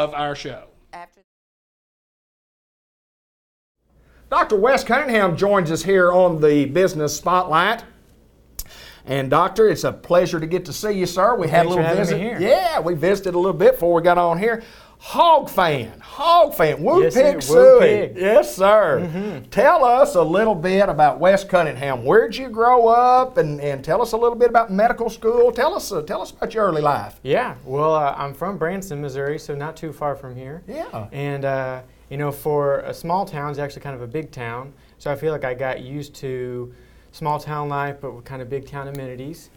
of our show. After Dr. Wes Cunningham joins us here on the Business Spotlight. And Doctor, it's a pleasure to get to see you, sir. We had a little visit. Here. Yeah, we visited a little bit before we got on here. Hog fan, Woo Yes, Pig sir. Woo Suey. Pig. Yes, sir. Tell us a little bit about Wes Cunningham. Where'd you grow up, and tell us a little bit about medical school. Tell us about your early life. Yeah, well, I'm from Branson, Missouri, so not too far from here. Yeah. And, you know, for a small town, it's actually kind of a big town. So I feel like I got used to small town life, but with kind of big town amenities.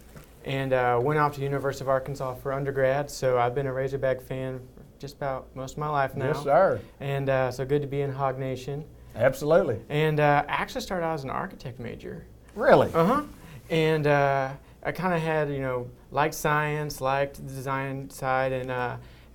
And went off to the University of Arkansas for undergrad, so I've been a Razorback fan just about most of my life now. Yes, sir. And so good to be in Hog Nation. Absolutely. And actually started out as an architect major. Really? Uh-huh. And I kind of had, you know, liked science, liked the design side, and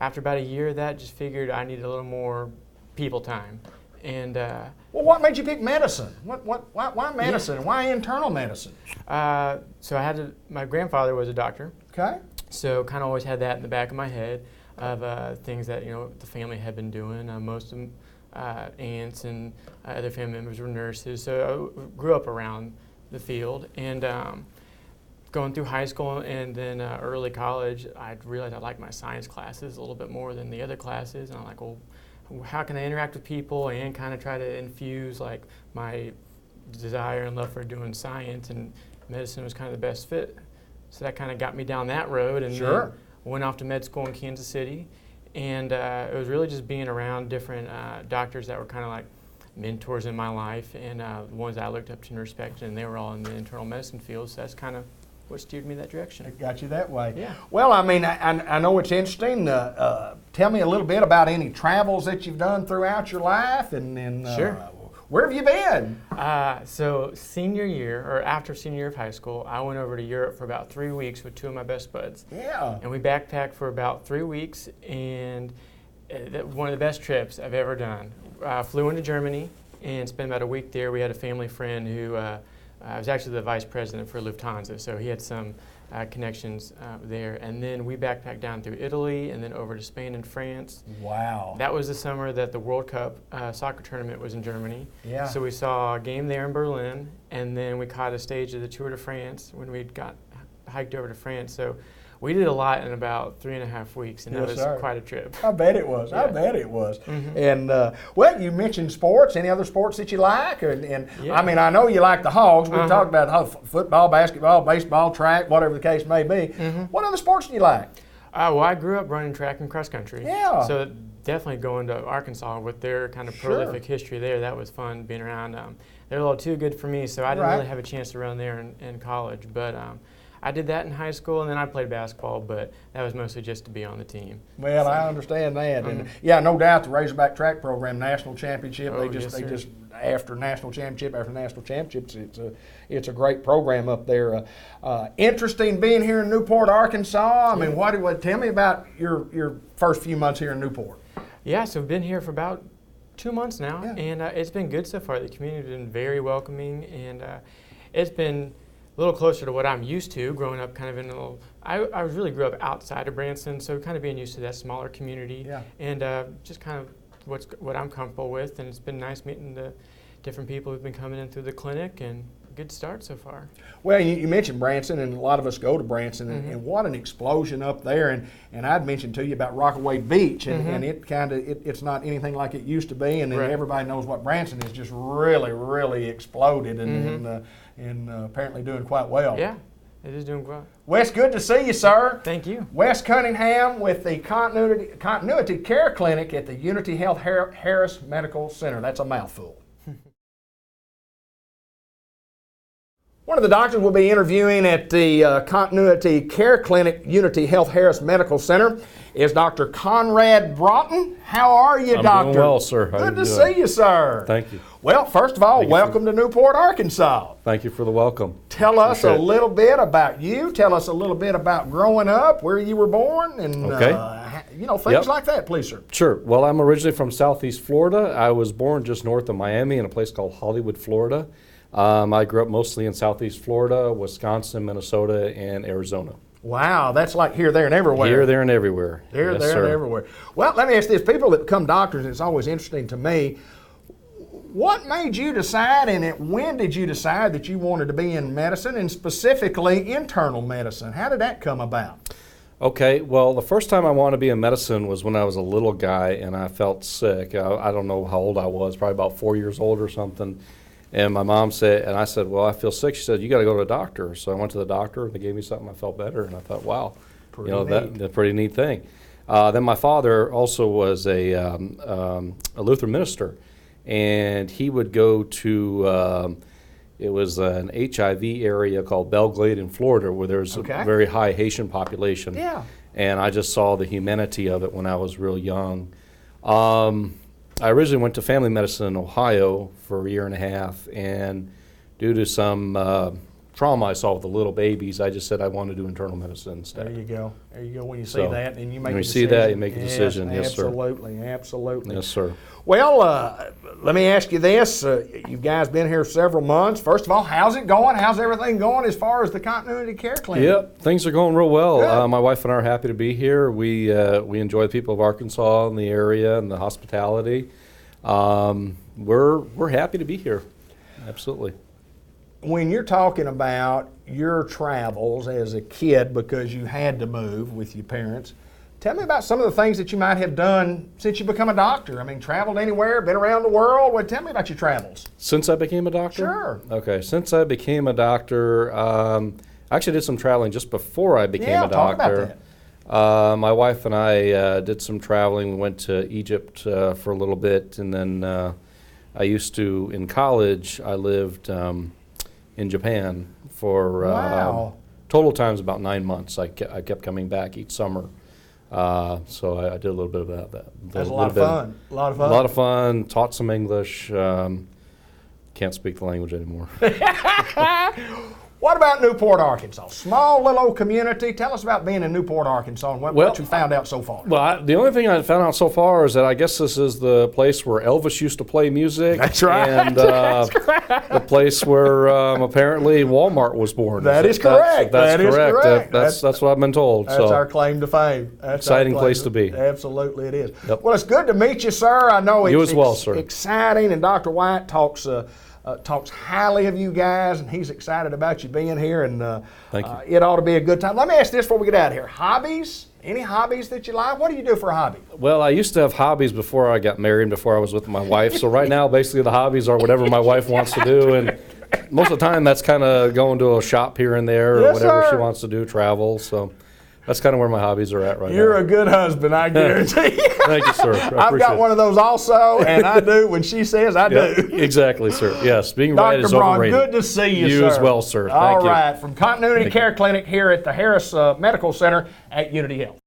after about a year of that, just figured I needed a little more people time. And Well, what made you pick medicine? Why medicine? And why internal medicine? so I had to, my grandfather was a doctor, Okay. so kind of always had that in the back of my head of things that, you know, the family had been doing. Most of them, aunts and other family members were nurses, so I grew up around the field. And going through high school and then early college, I realized I liked my science classes a little bit more than the other classes, and I'm like, well, how can I interact with people and kind of try to infuse like my desire and love for doing science, and medicine was kind of the best fit. So that kind of got me down that road, and Sure. then went off to med school in Kansas City. And it was really just being around different doctors that were kind of like mentors in my life, and the ones I looked up to and respected, and they were all in the internal medicine field, so that's kind of what steered me that direction. It got you that way. Yeah. Well, I mean, I know it's interesting. Tell me a little bit about any travels that you've done throughout your life, and Sure. Where have you been? So senior year, or after senior year of high school, I went over to Europe for about 3 weeks with two of my best buds. Yeah. And we backpacked for about 3 weeks, and one of the best trips I've ever done. Flew into Germany and spent about a week there. We had a family friend who was actually the vice president for Lufthansa, so he had some connections there. And then we backpacked down through Italy and then over to Spain and France. Wow. That was the summer that the World Cup soccer tournament was in Germany. Yeah. So we saw a game there in Berlin, and then we caught a stage of the Tour de France when we got hiked over to France. So we did a lot in about 3.5 weeks, and Yes, that was sir. quite a trip. I bet it was. I Yeah. bet it was. Mhm. And well, you mentioned sports. Any other sports that you like? And Yeah. I mean, I know you like the Hogs. We Uh-huh. talked about football, basketball, baseball, track, whatever the case may be. What other sports do you like? Well, I grew up running track and cross country. Yeah. So definitely going to Arkansas with their kind of Sure. prolific history there, that was fun being around. They're a little too good for me, so I didn't Right. really have a chance to run there in college. But I did that in high school, and then I played basketball, but that was mostly just to be on the team. Well, I understand that, and yeah, no doubt the Razorback track program, national championship. Oh, they yes, sir. just after national championships, it's a great program up there. Interesting being here in Newport, Arkansas. I mean, what tell me about your first few months here in Newport? Yeah, so I've been here for about 2 months now, Yeah. and it's been good so far. The community has been very welcoming, and it's been a little closer to what I'm used to growing up kind of in a little, I really grew up outside of Branson, so kind of being used to that smaller community, Yeah. and just kind of what I'm comfortable with, and it's been nice meeting the different people who've been coming in through the clinic, and good start so far. Well, you mentioned Branson, and a lot of us go to Branson, and what an explosion up there. And I'd mentioned to you about Rockaway Beach, and it it's not anything like it used to be, and then Right. everybody knows what Branson is just really exploded, and apparently doing quite well. Yeah, it is doing well. Wes, good to see you, sir. Thank you. Wes Cunningham with the Continuity Care Clinic at the Unity Health Harris Medical Center. That's a mouthful. One of the doctors we'll be interviewing at the Continuity Care Clinic, Unity Health Harris Medical Center, is Dr. Conrad Broughton. How are you, I'm Doctor? doing well, sir. How Good you to doing? see you, sir. Thank you. Well, first of all, Thank you welcome to Newport, Arkansas. Thank you for the welcome. Tell us a Appreciate it. little bit about you. Tell us a little bit about growing up, where you were born, and Okay. things Yep. like that, please, sir. Sure. Well, I'm originally from Southeast Florida. I was born just north of Miami in a place called Hollywood, Florida. I grew up mostly in Southeast Florida, Wisconsin, Minnesota, and Arizona. Wow, that's like here, there, and everywhere. Here, there, and everywhere. Here, Yes, there, sir. and everywhere. Well, let me ask this. People that become doctors, it's always interesting to me. What made you decide, and when did you decide that you wanted to be in medicine, and specifically internal medicine? How did that come about? Okay, well, the first time I wanted to be in medicine was when I was a little guy and I felt sick. I don't know how old I was, probably about 4 years old or something. And my mom said, and I said, well, I feel sick. She said, you got to go to the doctor. So I went to the doctor and they gave me something. I felt better. And I thought, wow, that's a pretty neat thing. Then my father also was a Lutheran minister. And he would go to, it was an HIV area called Belglade in Florida where there's a very high Haitian population. Yeah. And I just saw the humanity of it when I was real young. I originally went to family medicine in Ohio for a year and a half, and due to some trauma I saw with the little babies, I just said I want to do internal medicine instead. There you go. There you go. When you see So, that, and you make when a you decision. see that, you make a decision. Yes, sir. Absolutely, absolutely. Yes, sir. Well, let me ask you this. You guys been here several months. First of all, how's it going? How's everything going as far as the continuity care clinic? Yep, things are going real well. Good. My wife and I are happy to be here. We enjoy the people of Arkansas and the area and the hospitality. We're happy to be here. Absolutely. When you're talking about your travels as a kid because you had to move with your parents, tell me about some of the things that you might have done since you become a doctor. I mean, traveled anywhere, been around the world. Well, tell me about your travels. Since I became a doctor? Sure. Okay, since I became a doctor, I actually did some traveling just before I became a talk about doctor. My wife and I did some traveling. We went to Egypt for a little bit, and then I used to, in college, I lived in Japan for total times about 9 months. I kept coming back each summer. So I did a little bit of that. That's a lot of fun. A lot of fun. A lot of fun. Taught some English. Can't speak the language anymore. What about Newport, Arkansas? Small little old community. Tell us about being in Newport, Arkansas, and what you found out so far. Well, the only thing I found out so far is that I guess this is the place where Elvis used to play music. That's right. And the place where apparently Walmart was born. That is correct. That's correct. That's That's what I've been told. That's our claim to fame. That's exciting place to be. Absolutely it is. Yep. Well, it's good to meet you, sir. I know it's You as well, sir. exciting, and Dr. White talks highly of you guys, and he's excited about you being here, and Thank you. It ought to be a good time. Let me ask this before we get out of here. Hobbies? Any hobbies that you like? What do you do for a hobby? Well, I used to have hobbies before I got married and before I was with my wife. So right now, basically, the hobbies are whatever my wife wants to do. And most of the time, that's kind of going to a shop here and there or Yes, whatever sir. she wants to do, travel. So that's kind of where my hobbies are at right You're now. a good husband, I guarantee you. Thank you, sir. I I've appreciate got it. one of those also, and I do when she says I Yep, do. exactly, sir. Yes, being right Dr. is Braun, overrated. good to see you, sir. You as well, sir. Thank All you. right, from Continuity Care Clinic here at the Harris Medical Center at Unity Health.